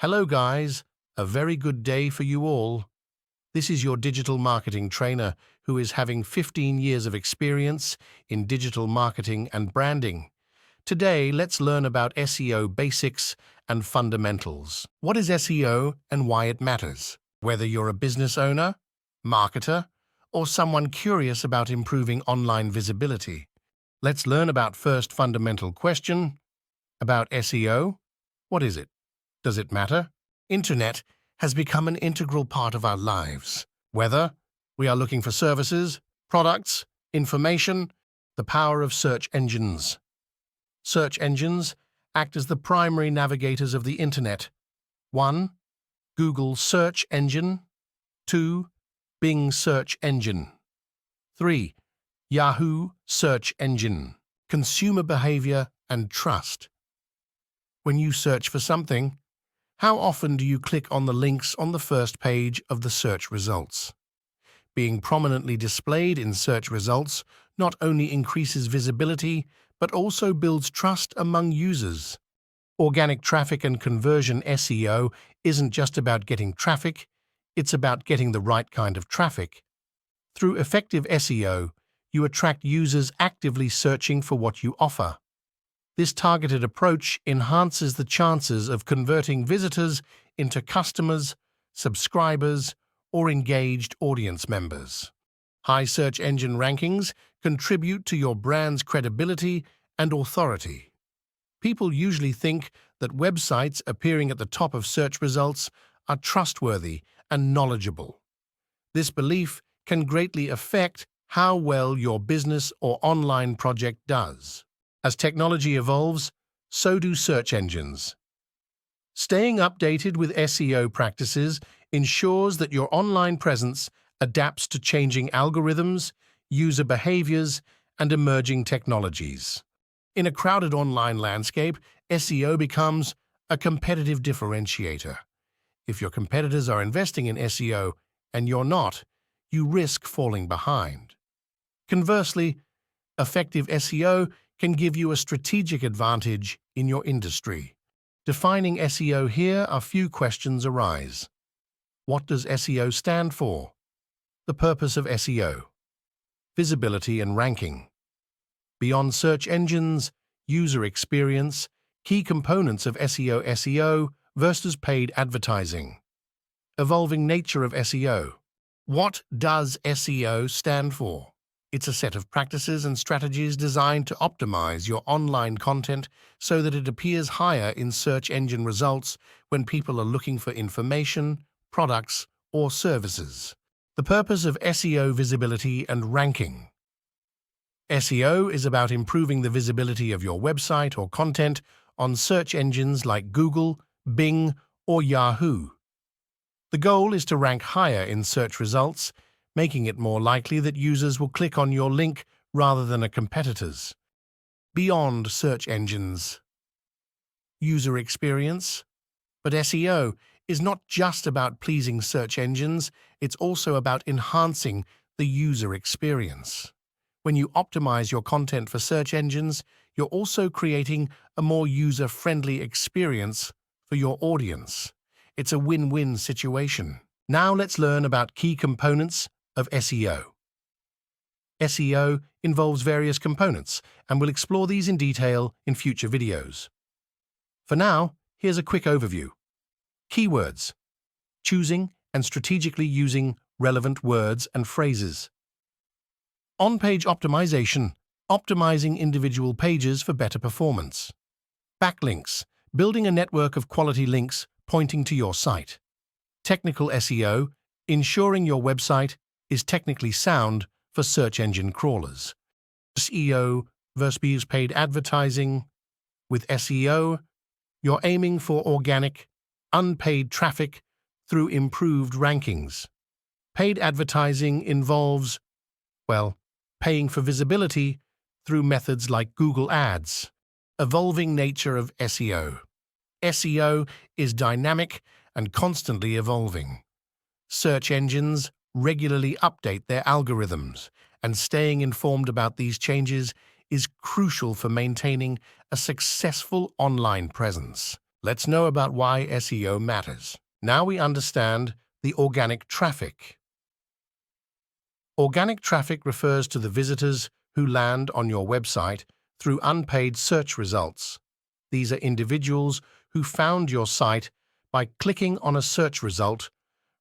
Hello guys, a very good day for you all. This is your digital marketing trainer who is having 15 years of experience in digital marketing and branding. Today, let's learn about SEO basics and fundamentals. What is SEO and why it matters? Whether you're a business owner, marketer, or someone curious about improving online visibility. Let's learn about first fundamental question about SEO. What is it? Does it matter? Internet has become an integral part of our lives. Whether we are looking for services, products, information, the power of search engines. Search engines act as the primary navigators of the Internet. 1. Google search engine. 2. Bing search engine. 3. Yahoo search engine. Consumer behavior and trust. When you search for something, how often do you click on the links on the first page of the search results? Being prominently displayed in search results not only increases visibility, but also builds trust among users. Organic traffic and conversion SEO isn't just about getting traffic, it's about getting the right kind of traffic. Through effective SEO, you attract users actively searching for what you offer. This targeted approach enhances the chances of converting visitors into customers, subscribers, or engaged audience members. High search engine rankings contribute to your brand's credibility and authority. People usually think that websites appearing at the top of search results are trustworthy and knowledgeable. This belief can greatly affect how well your business or online project does. As technology evolves, so do search engines. Staying updated with SEO practices ensures that your online presence adapts to changing algorithms, user behaviors, and emerging technologies. In a crowded online landscape, SEO becomes a competitive differentiator. If your competitors are investing in SEO and you're not, you risk falling behind. Conversely, effective SEO can give you a strategic advantage in your industry. Defining SEO, here a few questions arise. What does SEO stand for? The purpose of SEO. Visibility and ranking. Beyond search engines, user experience, key components of SEO versus paid advertising. Evolving nature of SEO. What does SEO stand for? It's a set of practices and strategies designed to optimize your online content so that it appears higher in search engine results when people are looking for information, products, or services. The purpose of SEO visibility and ranking. SEO is about improving the visibility of your website or content on search engines like Google, Bing, or Yahoo. The goal is to rank higher in search results, making it more likely that users will click on your link rather than a competitor's. Beyond search engines. User experience. But SEO is not just about pleasing search engines, it's also about enhancing the user experience. When you optimize your content for search engines, you're also creating a more user-friendly experience for your audience. It's a win-win situation. Now let's learn about key components of SEO. SEO involves various components, and we'll explore these in detail in future videos. For now, here's a quick overview. Keywords. Choosing and strategically using relevant words and phrases. On-page optimization. Optimizing individual pages for better performance. Backlinks. Building a network of quality links pointing to your site. Technical SEO. Ensuring your website is technically sound for search engine crawlers. SEO versus paid advertising. With SEO, you're aiming for organic, unpaid traffic through improved rankings. Paid advertising involves, paying for visibility through methods like Google Ads. Evolving nature of SEO. SEO is dynamic and constantly evolving. Search engines regularly update their algorithms, and staying informed about these changes is crucial for maintaining a successful online presence. Let's know about why SEO matters. Now we understand the organic traffic. Organic traffic refers to the visitors who land on your website through unpaid search results. These are individuals who found your site by clicking on a search result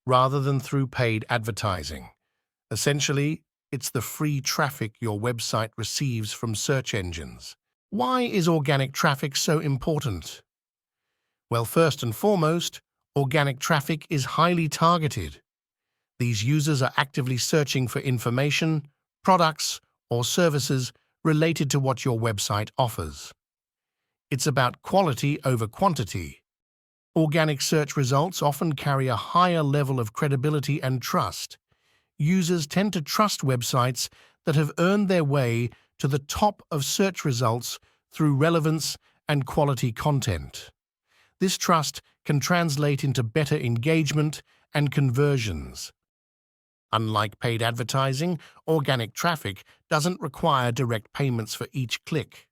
rather than through paid advertising. Essentially, it's the free traffic your website receives from search engines. Why is organic traffic so important? Well, first and foremost, organic traffic is highly targeted. These users are actively searching for information, products, or services related to what your website offers. It's about quality over quantity. Organic search results often carry a higher level of credibility and trust. Users tend to trust websites that have earned their way to the top of search results through relevance and quality content. This trust can translate into better engagement and conversions. Unlike paid advertising, organic traffic doesn't require direct payments for each click.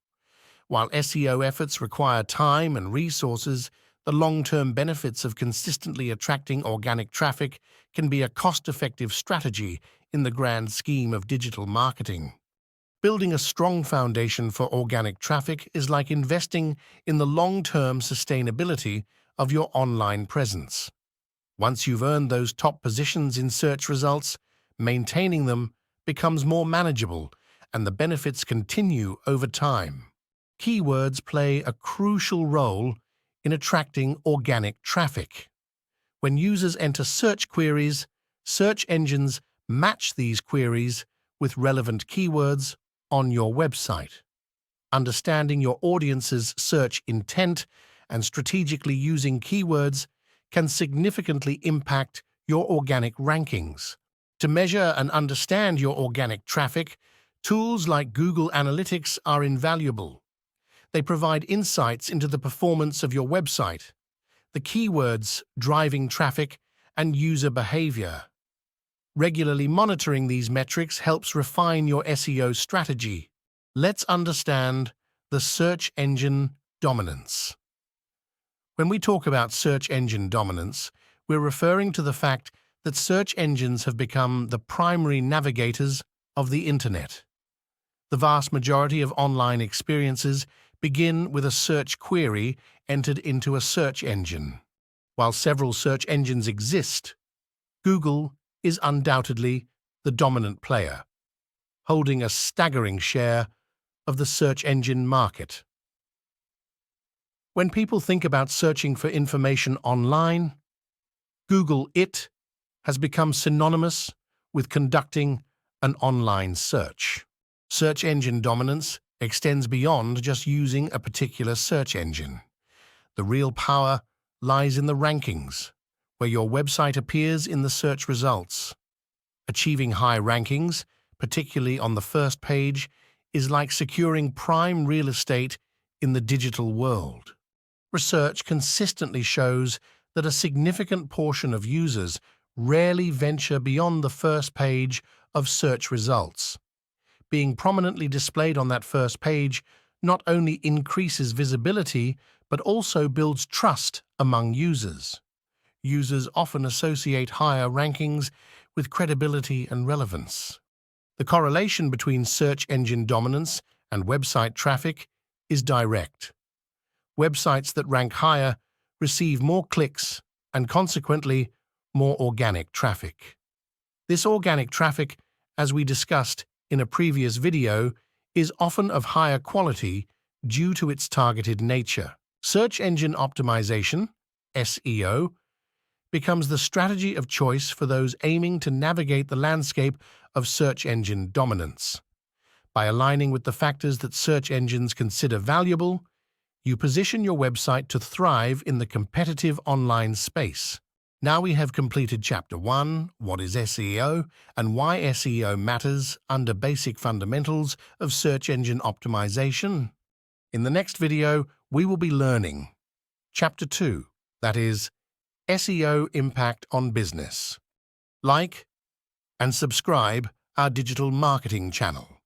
While SEO efforts require time and resources, the long-term benefits of consistently attracting organic traffic can be a cost-effective strategy in the grand scheme of digital marketing. Building a strong foundation for organic traffic is like investing in the long-term sustainability of your online presence. Once you've earned those top positions in search results, maintaining them becomes more manageable, and the benefits continue over time. Keywords play a crucial role in attracting organic traffic. When users enter search queries, search engines match these queries with relevant keywords on your website. Understanding your audience's search intent and strategically using keywords can significantly impact your organic rankings. To measure and understand your organic traffic, tools like Google Analytics are invaluable. They provide insights into the performance of your website, the keywords driving traffic, and user behavior. Regularly monitoring these metrics helps refine your SEO strategy. Let's understand the search engine dominance. When we talk about search engine dominance, we're referring to the fact that search engines have become the primary navigators of the internet. The vast majority of online experiences begin with a search query entered into a search engine. While several search engines exist, Google is undoubtedly the dominant player, holding a staggering share of the search engine market. When people think about searching for information online, Google It has become synonymous with conducting an online search. Search engine dominance extends beyond just using a particular search engine. The real power lies in the rankings, where your website appears in the search results. Achieving high rankings, particularly on the first page, is like securing prime real estate in the digital world. Research consistently shows that a significant portion of users rarely venture beyond the first page of search results. Being prominently displayed on that first page not only increases visibility, but also builds trust among users. Users often associate higher rankings with credibility and relevance. The correlation between search engine dominance and website traffic is direct. Websites that rank higher receive more clicks and consequently more organic traffic. This organic traffic, as we discussed in a previous video, is often of higher quality due to its targeted nature. Search engine optimization, SEO, becomes the strategy of choice for those aiming to navigate the landscape of search engine dominance. By aligning with the factors that search engines consider valuable, you position your website to thrive in the competitive online space. Now we have completed Chapter 1, What is SEO, and why SEO matters under basic fundamentals of search engine optimization. In the next video, we will be learning Chapter 2, that is, SEO Impact on Business. Like and subscribe our digital marketing channel.